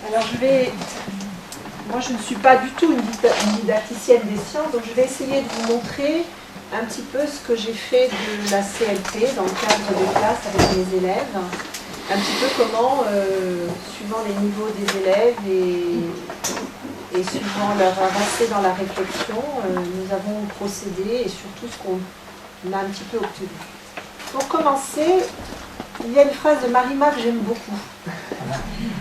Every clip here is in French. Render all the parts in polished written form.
Alors moi je ne suis pas du tout une didacticienne des sciences, donc je vais essayer de vous montrer un petit peu ce que j'ai fait de la CLP dans le cadre des classes avec mes élèves, un petit peu comment, suivant les niveaux des élèves et suivant leur avancée dans la réflexion, nous avons procédé et surtout ce qu'on a un petit peu obtenu. Pour commencer, il y a une phrase de Marima que j'aime beaucoup.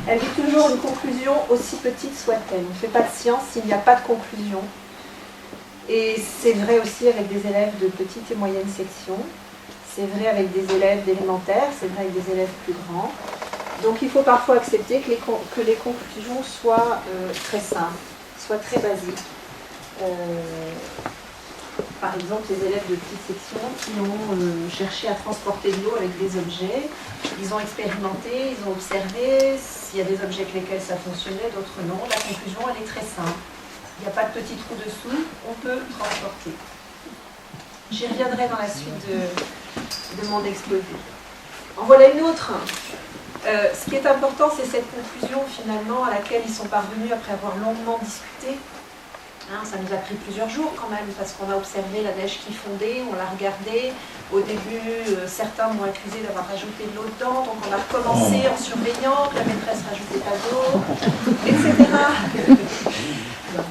Elle dit toujours une conclusion aussi petite soit-elle. On ne fait pas de science s'il n'y a pas de conclusion. Et c'est vrai aussi avec des élèves de petite et moyenne section. C'est vrai avec des élèves d'élémentaire, c'est vrai avec des élèves plus grands. Donc il faut parfois accepter que les conclusions soient très simples, soient très basiques. Par exemple, les élèves de petite section qui ont cherché à transporter de l'eau avec des objets, ils ont expérimenté, ils ont observé s'il y a des objets avec lesquels ça fonctionnait, d'autres non. La conclusion, elle est très simple. Il n'y a pas de petit trou dessous, on peut transporter. J'y reviendrai dans la suite de mon exposé. En voilà une autre. Ce qui est important, c'est cette conclusion finalement à laquelle ils sont parvenus après avoir longuement discuté. Ça nous a pris plusieurs jours quand même, parce qu'on a observé la neige qui fondait, on l'a regardé. Au début, certains m'ont accusé d'avoir rajouté de l'eau dedans, donc on a recommencé en surveillant que la maîtresse rajoutait pas d'eau, etc.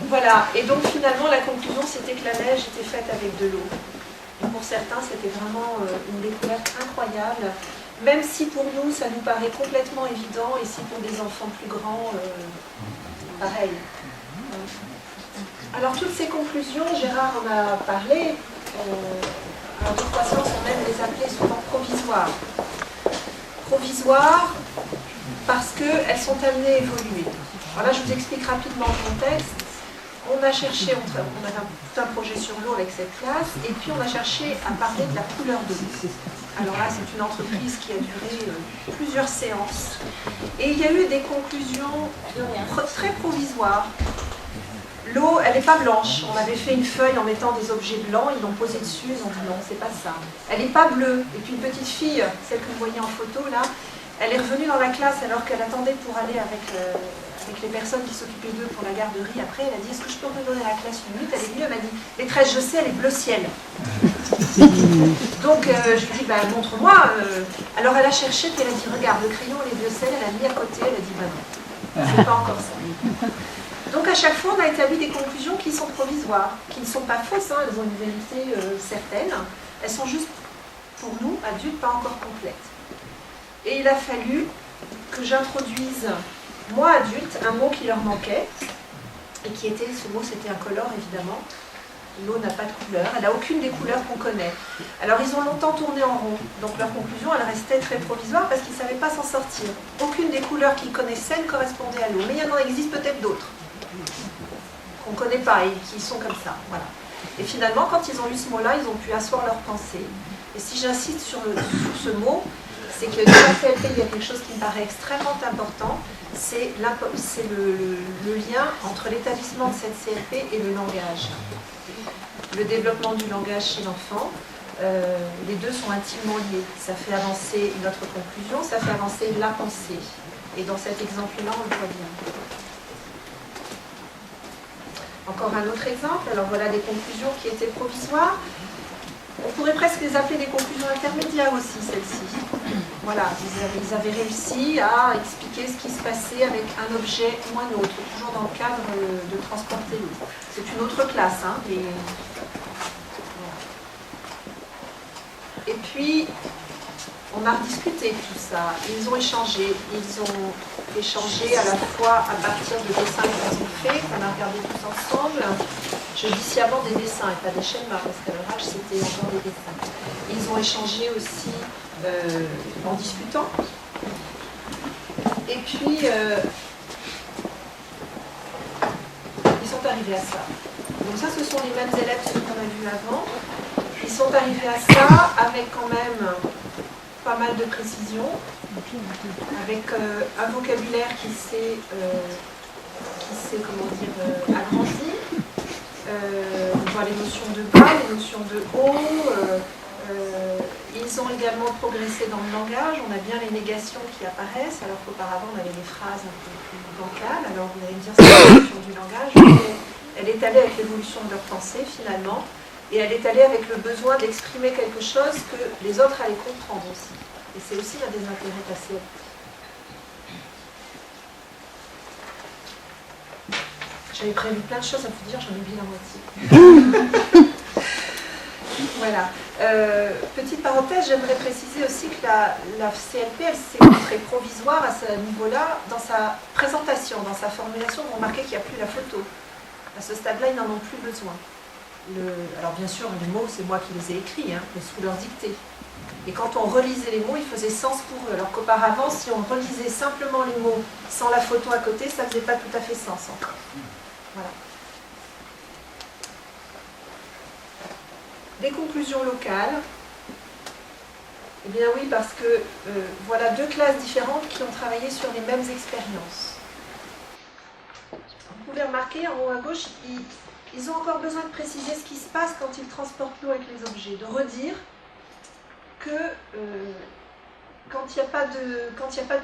Voilà, et donc finalement la conclusion c'était que la neige était faite avec de l'eau. Et pour certains, c'était vraiment une découverte incroyable, même si pour nous ça nous paraît complètement évident, et si pour des enfants plus grands, pareil. Alors toutes ces conclusions, Gérard en a parlé, alors de toute façon on aime les appeler souvent provisoires. Provisoires parce qu'elles sont amenées à évoluer. Alors là je vous explique rapidement le contexte. On a cherché, on avait tout un projet sur l'eau avec cette classe, et puis on a cherché à parler de la couleur de l'eau. Alors là c'est une entreprise qui a duré plusieurs séances, et il y a eu des conclusions très provisoires. L'eau, elle n'est pas blanche. On avait fait une feuille en mettant des objets blancs, ils l'ont posé dessus, ils ont dit non, c'est pas ça. Elle n'est pas bleue. Et puis une petite fille, celle que vous voyez en photo là, elle est revenue dans la classe alors qu'elle attendait pour aller avec les personnes qui s'occupaient d'eux pour la garderie. Après, elle a dit, est-ce que je peux redonner à la classe une minute? Elle est venue, elle m'a dit, maîtresse, je sais, elle est bleu ciel. Donc je lui ai dit, montre-moi. Alors elle a cherché, puis elle a dit, regarde, le crayon, les bleu ciel, elle a mis à côté, elle a dit, non, c'est pas encore ça. Donc à chaque fois, on a établi des conclusions qui sont provisoires, qui ne sont pas fausses, elles ont une vérité certaine, elles sont juste, pour nous, adultes, pas encore complètes. Et il a fallu que j'introduise, moi adulte, un mot qui leur manquait, et qui était, ce mot c'était incolore évidemment. L'eau n'a pas de couleur, elle n'a aucune des couleurs qu'on connaît. Alors ils ont longtemps tourné en rond, donc leur conclusion elle restait très provisoire parce qu'ils ne savaient pas s'en sortir. Aucune des couleurs qu'ils connaissaient ne correspondait à l'eau, mais il y en existe peut-être d'autres qu'on ne connaît pas et qui sont comme ça. Voilà. Et finalement, quand ils ont eu ce mot-là, ils ont pu asseoir leur pensée. Et si j'insiste sur ce mot, c'est que dans la CLP, il y a quelque chose qui me paraît extrêmement important, c'est le lien entre l'établissement de cette CLP et le langage. Le développement du langage chez l'enfant, les deux sont intimement liés. Ça fait avancer notre conclusion, ça fait avancer la pensée. Et dans cet exemple-là, on le voit bien. Encore un autre exemple, alors voilà des conclusions qui étaient provisoires. On pourrait presque les appeler des conclusions intermédiaires aussi, celles-ci. Voilà, ils avaient réussi à expliquer ce qui se passait avec un objet ou un autre, toujours dans le cadre de transporter l'eau. C'est une autre classe, mais... Et puis, on a rediscuté tout ça, ils ont échangé à la fois à partir de dessins qu'ils ont fait, qu'on a regardé tous ensemble. Je dis sciemment des dessins et pas des schémas, parce qu'à leur âge c'était encore des dessins. Ils ont échangé aussi en discutant. Et puis, ils sont arrivés à ça. Donc ça, ce sont les mêmes élèves que qu'on a vus avant. Ils sont arrivés à ça avec quand même pas mal de précision, avec un vocabulaire qui s'est agrandi. On voit les notions de bas, les notions de haut, Ils ont également progressé dans le langage. On a bien les négations qui apparaissent, alors qu'auparavant on avait des phrases un peu plus bancales. Alors vous allez me dire c'est l'évolution du langage, mais elle est allée avec l'évolution de leur pensée finalement, et elle est allée avec le besoin d'exprimer quelque chose que les autres allaient comprendre aussi. Et c'est aussi un des intérêts passés. J'avais prévu plein de choses à vous dire, j'en ai oublié la moitié. Voilà. Petite parenthèse, j'aimerais préciser aussi que la CLP, elle s'est montrée provisoire à ce niveau-là dans sa présentation, dans sa formulation. Vous remarquez qu'il n'y a plus la photo. À ce stade-là, ils n'en ont plus besoin. Alors bien sûr, les mots, c'est moi qui les ai écrits, hein, mais sous leur dictée. Et quand on relisait les mots, ils faisaient sens pour eux. Alors qu'auparavant, si on relisait simplement les mots sans la photo à côté, ça ne faisait pas tout à fait sens encore. Voilà. Des conclusions locales. Eh bien oui, parce que voilà deux classes différentes qui ont travaillé sur les mêmes expériences. Vous pouvez remarquer en haut à gauche, ils ont encore besoin de préciser ce qui se passe quand ils transportent l'eau avec les objets, de redire que quand il n'y a pas de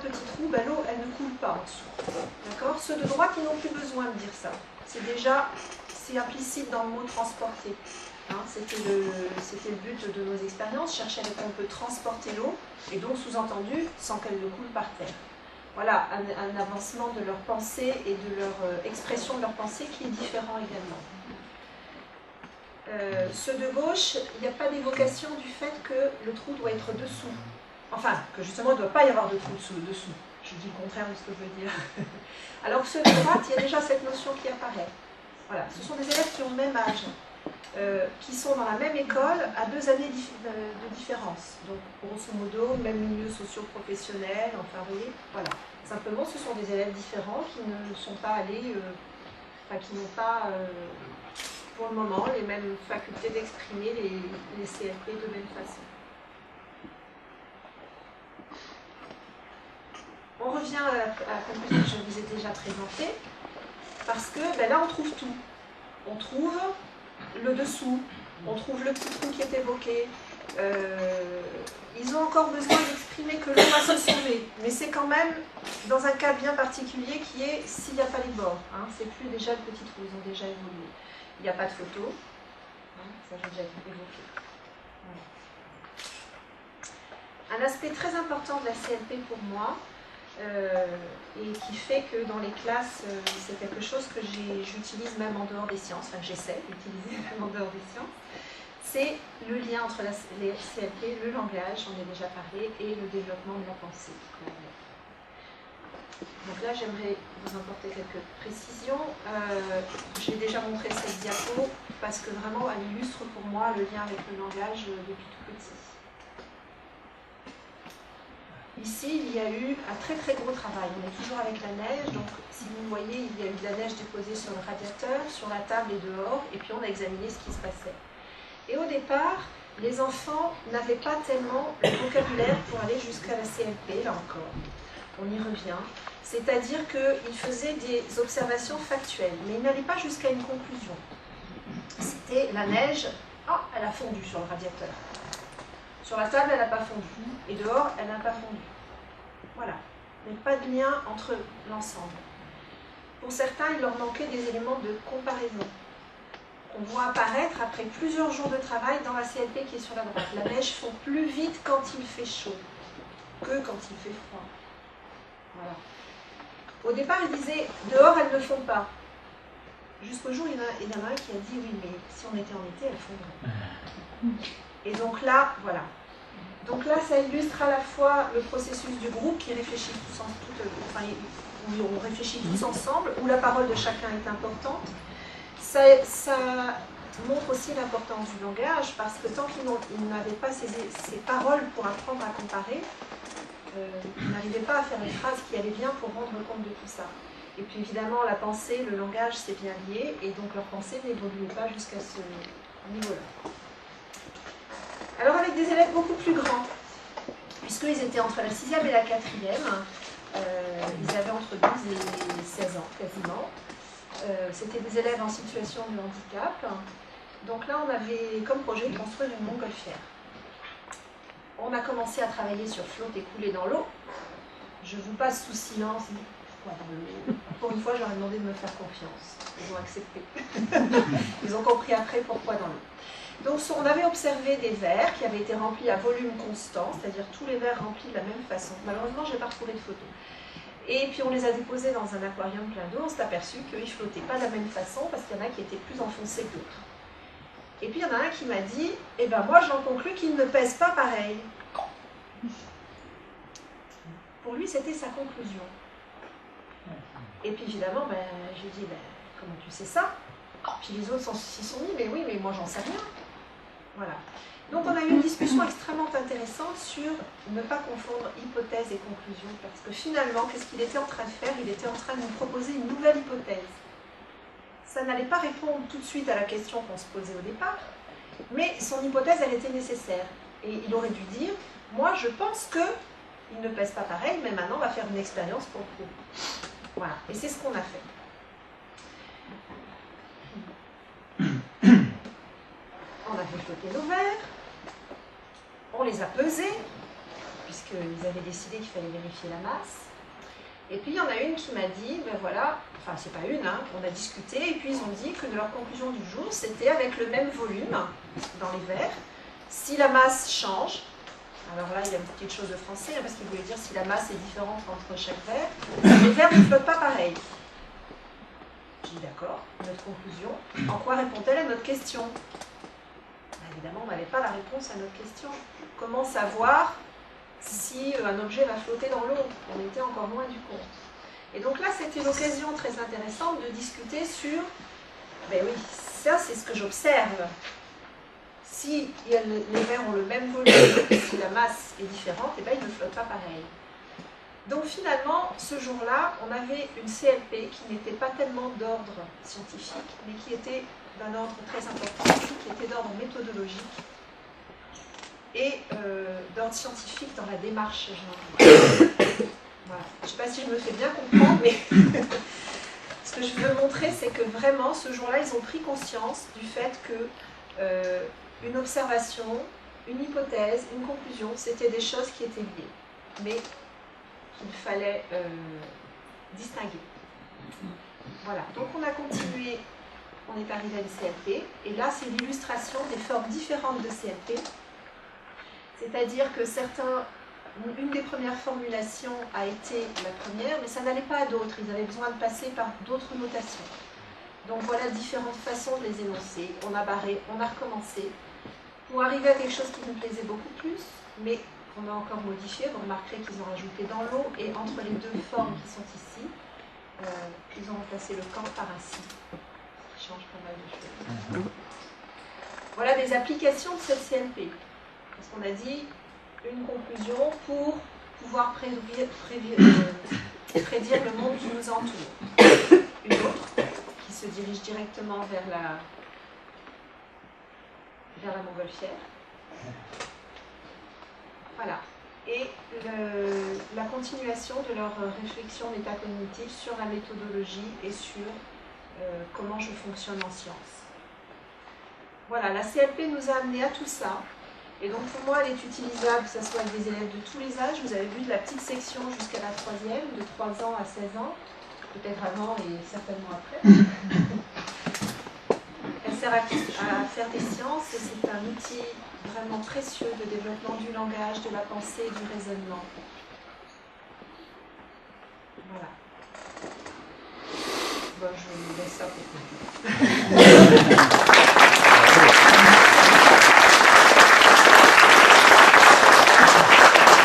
petit trou, ben, l'eau elle ne coule pas en dessous. D'accord ? Ceux de droite, ils n'ont plus besoin de dire ça. C'est implicite dans le mot transporter. Hein, c'était le but de nos expériences, chercher à on peut transporter l'eau, et donc sous-entendu, sans qu'elle ne coule par terre. Voilà, un avancement de leur pensée et de leur expression de leur pensée qui est différent également. Ceux de gauche, il n'y a pas d'évocation du fait que le trou doit être dessous. Enfin, que justement, il ne doit pas y avoir de trou dessous. Je dis le contraire de ce que je veux dire. Alors que ceux de droite, il y a déjà cette notion qui apparaît. Voilà, ce sont des élèves qui ont le même âge, qui sont dans la même école à 2 années de différence. Donc, grosso modo, même milieu socio-professionnel, enfin, vous voyez, voilà. Simplement, ce sont des élèves différents qui ne sont pas allés, qui n'ont pas, pour le moment, les mêmes facultés d'exprimer les CLP de même façon. On revient à la conclusion que je vous ai déjà présentée, parce que ben là, on trouve tout. On trouve le dessous, on trouve le petit trou qui est évoqué. Ils ont encore besoin d'exprimer que l'eau va se sauver, mais c'est quand même dans un cas bien particulier qui est s'il n'y a pas les bords. Hein, c'est plus déjà le petit trou, ils ont déjà évolué. Il n'y a pas de photo, hein, ça j'ai déjà évoqué. Voilà. Un aspect très important de la CLP pour moi, et qui fait que dans les classes, c'est quelque chose que j'utilise même en dehors des sciences, enfin j'essaie d'utiliser même en dehors des sciences, c'est le lien entre les CLP, le langage, j'en ai déjà parlé, et le développement de la pensée. Donc là, j'aimerais vous apporter quelques précisions. J'ai déjà montré cette diapo parce que vraiment, elle illustre pour moi le lien avec le langage depuis tout petit. Ici, il y a eu un très très gros travail. On est toujours avec la neige, donc si vous voyez, il y a eu de la neige déposée sur le radiateur, sur la table et dehors, et puis on a examiné ce qui se passait. Et au départ, les enfants n'avaient pas tellement le vocabulaire pour aller jusqu'à la CLP, là encore. On y revient. C'est-à-dire qu'ils faisaient des observations factuelles, mais ils n'allaient pas jusqu'à une conclusion. C'était la neige, elle a fondu sur le radiateur. Sur la table, elle n'a pas fondu. Et dehors, elle n'a pas fondu. Voilà. Mais pas de lien entre l'ensemble. Pour certains, il leur manquait des éléments de comparaison. On voit apparaître, après plusieurs jours de travail, dans la CLP qui est sur la droite. La neige fond plus vite quand il fait chaud que quand il fait froid. Voilà. Au départ, ils disaient, dehors, elles ne fondent pas. Jusqu'au jour, il y en a un qui a dit, oui, mais si on était en été, elles fonderaient. Et donc là, voilà. Donc là, ça illustre à la fois le processus du groupe qui réfléchit tous où on réfléchit tous ensemble, où la parole de chacun est importante. Ça montre aussi l'importance du langage, parce que tant qu'ils n'avaient pas ces paroles pour apprendre à comparer, ils n'arrivaient pas à faire les phrases qui allaient bien pour rendre compte de tout ça. Et puis évidemment, la pensée, le langage, c'est bien lié, et donc leur pensée n'évoluait pas jusqu'à ce niveau-là. Alors avec des élèves beaucoup plus grands, puisqu'ils étaient entre la 6e et la 4e, ils avaient entre 12 et 16 ans quasiment. C'était des élèves en situation de handicap. Donc là, on avait comme projet de construire une montgolfière. on a commencé à travailler sur flotte et couler dans l'eau. Je vous passe sous silence. Pourquoi dans l'eau? Pour une fois, j'aurais demandé de me faire confiance. Ils ont accepté. Ils ont compris après pourquoi dans l'eau. Donc, on avait observé des verres qui avaient été remplis à volume constant, c'est-à-dire tous les verres remplis de la même façon. Malheureusement, je n'ai pas retrouvé de photos. Et puis, on les a déposés dans un aquarium plein d'eau. On s'est aperçu qu'ils ne flottaient pas de la même façon parce qu'il y en a qui étaient plus enfoncés que d'autres. Et puis, il y en a un qui m'a dit, eh ben moi, j'en conclus qu'ils ne pèsent pas pareil. Pour lui, c'était sa conclusion. Et puis, évidemment, ben, je lui ai dit, ben, comment tu sais ça? Puis les autres s'y sont mis, mais oui, mais moi, j'en sais rien. Voilà. Donc, on a eu une discussion extrêmement intéressante sur ne pas confondre hypothèse et conclusion, parce que finalement, qu'est-ce qu'il était en train de faire? Il était en train de nous proposer une nouvelle hypothèse. Ça n'allait pas répondre tout de suite à la question qu'on se posait au départ, mais son hypothèse, elle était nécessaire. Et il aurait dû dire, moi, je pense qu'il ne pèse pas pareil, mais maintenant, on va faire une expérience pour le prouver. Voilà. Et c'est ce qu'on a fait. On a fait flotter nos verres, on les a pesés, puisqu'ils avaient décidé qu'il fallait vérifier la masse. Et puis il y en a une qui m'a dit, ben voilà, enfin c'est pas une, hein, on a discuté, et puis ils ont dit que leur conclusion du jour, c'était avec le même volume dans les verres, si la masse change, alors là il y a une petite chose de français, hein, parce qu'il voulait dire si la masse est différente entre chaque verre, les verres ne flottent pas pareil. J'ai dit d'accord, notre conclusion, en quoi répond-elle à notre question? Évidemment, on n'avait pas la réponse à notre question. Comment savoir si un objet va flotter dans l'eau? On était encore loin du compte. Et donc là, c'était une occasion très intéressante de discuter sur, ben oui, ça c'est ce que j'observe. Si les verres ont le même volume, si la masse est différente, eh ben, ils ne flottent pas pareil. Donc finalement, ce jour-là, on avait une CLP qui n'était pas tellement d'ordre scientifique, mais qui était d'un ordre très important, qui était d'ordre méthodologique et d'ordre scientifique dans la démarche. Voilà. Je ne sais pas si je me fais bien comprendre, mais ce que je veux montrer, c'est que vraiment, ce jour-là, ils ont pris conscience du fait que une observation, une hypothèse, une conclusion, c'était des choses qui étaient liées, mais qu'il fallait distinguer. Voilà, donc on a continué. On est arrivé à une CLP, et là c'est l'illustration des formes différentes de CLP, c'est-à-dire que une des premières formulations a été la première, mais ça n'allait pas à d'autres, ils avaient besoin de passer par d'autres notations. Donc voilà différentes façons de les énoncer, on a barré, on a recommencé, pour arriver à quelque chose qui nous plaisait beaucoup plus, mais qu'on a encore modifié. Vous remarquerez qu'ils ont rajouté dans l'eau, et entre les deux formes qui sont ici, ils ont remplacé le camp par un si. Change pas mal de choses. Voilà des applications de cette CLP. Parce qu'on a dit une conclusion pour pouvoir prédire le monde qui nous entoure. Une autre qui se dirige directement vers la montgolfière. Voilà. Et la continuation de leur réflexion métacognitive sur la méthodologie et sur comment je fonctionne en sciences. Voilà, la CLP nous a amené à tout ça. Et donc pour moi, elle est utilisable, que ce soit avec des élèves de tous les âges. Vous avez vu de la petite section jusqu'à la 3e, de 3 ans à 16 ans, peut-être avant et certainement après. Elle sert à faire des sciences et c'est un outil vraiment précieux de développement du langage, de la pensée et du raisonnement. Voilà. Bon, je vous laisse ça pour vous.